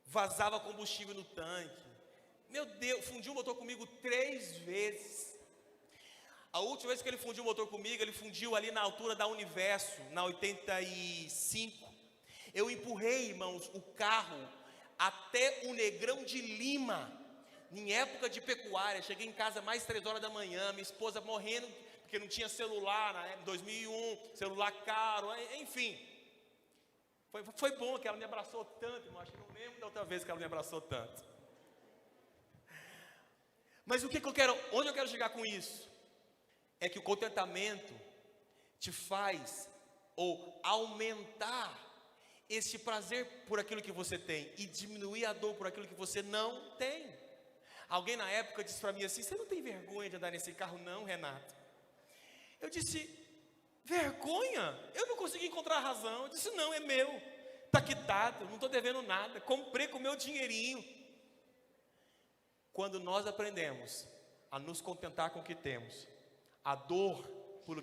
Vazava combustível no tanque. Meu Deus, fundiu o motor comigo 3 vezes. A última vez que ele fundiu o motor comigo, ele fundiu ali na altura da Universo, na 85. Eu empurrei, irmãos, o carro até o Negrão de Lima, em época de pecuária. Cheguei em casa mais 3 horas da manhã, minha esposa morrendo, porque não tinha celular, né? Em 2001, celular caro, enfim. Foi bom que ela me abraçou tanto, irmão. Acho que não lembro da outra vez que ela me abraçou tanto. Mas onde eu quero chegar com isso? É que o contentamento te faz ou aumentar esse prazer por aquilo que você tem e diminuir a dor por aquilo que você não tem. Alguém na época disse para mim assim: você não tem vergonha de andar nesse carro não, Renato? Eu disse: vergonha? Eu não consegui encontrar a razão. Eu disse: não, é meu, está quitado, não estou devendo nada, comprei com o meu dinheirinho. Quando nós aprendemos a nos contentar com o que temos, a dor por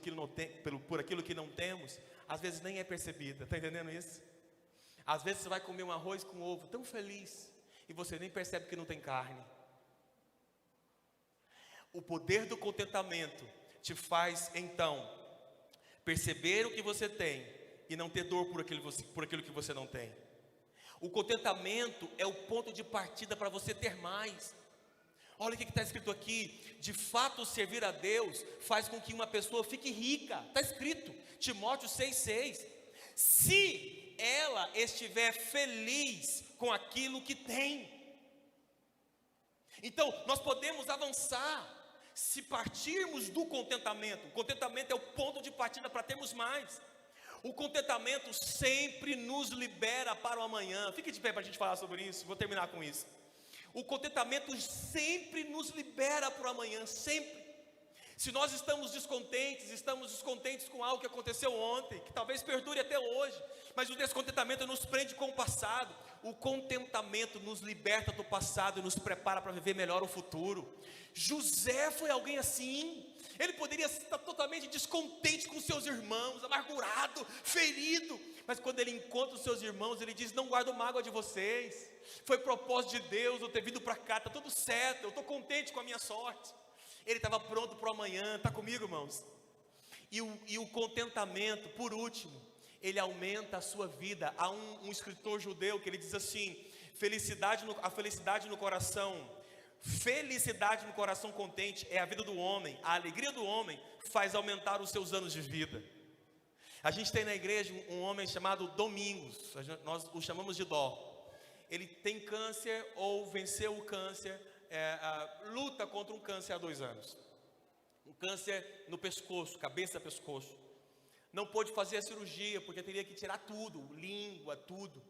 aquilo que não temos, às vezes nem é percebida. Está entendendo isso? Às vezes você vai comer um arroz com ovo tão feliz e você nem percebe que não tem carne. O poder do contentamento te faz então perceber o que você tem e não ter dor por aquilo que você não tem. O contentamento é o ponto de partida para você ter mais. Olha o que está escrito aqui: de fato servir a Deus faz com que uma pessoa fique rica. Está escrito, Timóteo 6,6. Se ela estiver feliz com aquilo que tem. Então, nós podemos avançar se partirmos do contentamento. O contentamento é o ponto de partida para termos mais. O contentamento sempre nos libera para o amanhã. Fique de pé para a gente falar sobre isso. Vou terminar com isso. O contentamento sempre nos libera para o amanhã, sempre. Se nós estamos descontentes com algo que aconteceu ontem, que talvez perdure até hoje, mas o descontentamento nos prende com o passado. O contentamento nos liberta do passado e nos prepara para viver melhor o futuro. José foi alguém assim. Ele poderia estar totalmente descontente com seus irmãos, amargurado, ferido, mas quando ele encontra os seus irmãos, ele diz: não guardo mágoa de vocês, foi propósito de Deus eu ter vindo para cá, está tudo certo, eu estou contente com a minha sorte. Ele estava pronto para o amanhã. Está comigo, irmãos? E o contentamento, por último, ele aumenta a sua vida. Há um escritor judeu que ele diz assim: a felicidade no coração contente é a vida do homem. A alegria do homem faz aumentar os seus anos de vida. A gente tem na igreja um homem chamado Domingos, nós o chamamos de Dó. Ele tem câncer ou venceu o câncer, luta contra um câncer há 2 anos. Um câncer no pescoço, cabeça, pescoço. Não pôde fazer a cirurgia porque teria que tirar tudo, língua, tudo.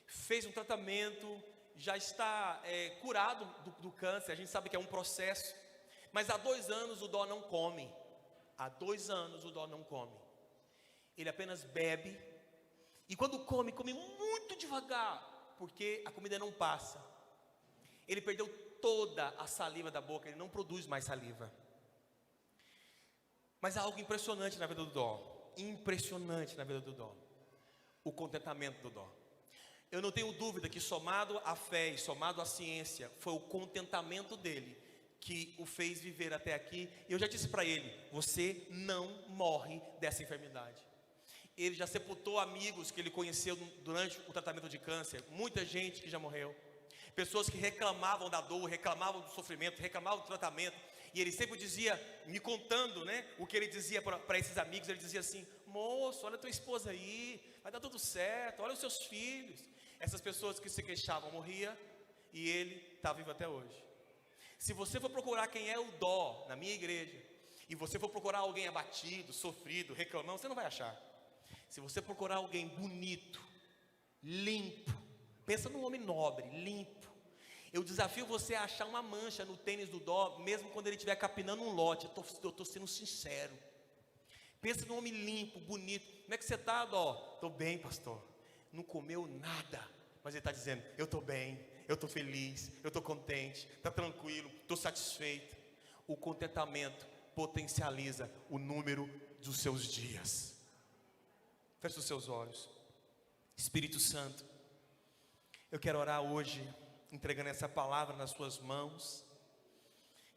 Fez um tratamento, já está curado do câncer. A gente sabe que é um processo, mas há 2 anos o Dó não come. Há 2 anos o Dó não come. Ele apenas bebe, e quando come muito devagar, porque a comida não passa. Ele perdeu toda a saliva da boca, ele não produz mais saliva. Mas há algo impressionante na vida do Dó. Impressionante na vida do Dó. O contentamento do Dó. Eu não tenho dúvida que, somado à fé e somado à ciência, foi o contentamento dele que o fez viver até aqui. E eu já disse para ele: você não morre dessa enfermidade. Ele já sepultou amigos que ele conheceu durante o tratamento de câncer. Muita gente que já morreu. Pessoas que reclamavam da dor, reclamavam do sofrimento, reclamavam do tratamento. E ele sempre dizia, me contando, né, o que ele dizia para esses amigos. Ele dizia assim: moço, olha a tua esposa aí, vai dar tudo certo, olha os seus filhos. Essas pessoas que se queixavam morriam, e ele está vivo até hoje. Se você for procurar quem é o dó na minha igreja, e você for procurar alguém abatido, sofrido, reclamando, você não vai achar. Se você procurar alguém bonito, limpo, pensa num homem nobre, limpo, eu desafio você a achar uma mancha no tênis do dó, mesmo quando ele estiver capinando um lote. Eu estou sendo sincero. Pensa num homem limpo, bonito. Como é que você está, dó? Estou bem, pastor. Não comeu nada, mas ele está dizendo, eu estou bem, eu estou feliz, eu estou contente, está tranquilo, estou satisfeito. O contentamento potencializa o número dos seus dias. Feche os seus olhos. Espírito Santo, eu quero orar hoje, entregando essa palavra nas suas mãos,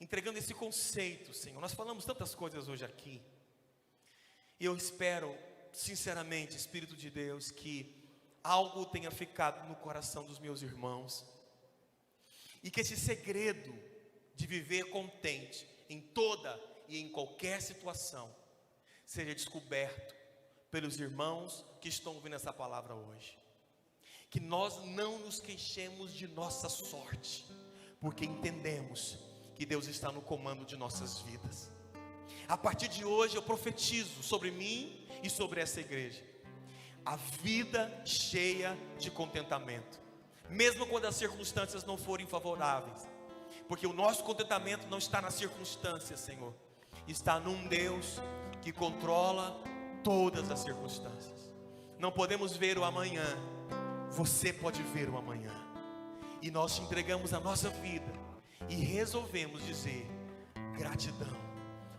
entregando esse conceito, Senhor. Nós falamos tantas coisas hoje aqui, e eu espero, sinceramente, Espírito de Deus, que algo tenha ficado no coração dos meus irmãos, e que esse segredo de viver contente em toda e em qualquer situação seja descoberto pelos irmãos que estão ouvindo essa palavra hoje. Que nós não nos queixemos de nossa sorte, porque entendemos que Deus está no comando de nossas vidas. A partir de hoje eu profetizo sobre mim e sobre essa igreja a vida cheia de contentamento, mesmo quando as circunstâncias não forem favoráveis, porque o nosso contentamento não está nas circunstâncias, Senhor, está num Deus que controla todas as circunstâncias. Não podemos ver o amanhã, você pode ver o amanhã, e nós te entregamos a nossa vida e resolvemos dizer gratidão,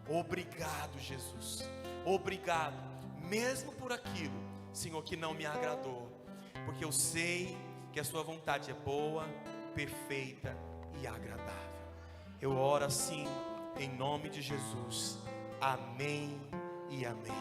obrigado Jesus, obrigado, mesmo por aquilo, Senhor, que não me agradou, porque eu sei que a sua vontade é boa, perfeita e agradável. Eu oro assim, em nome de Jesus, amém e amém.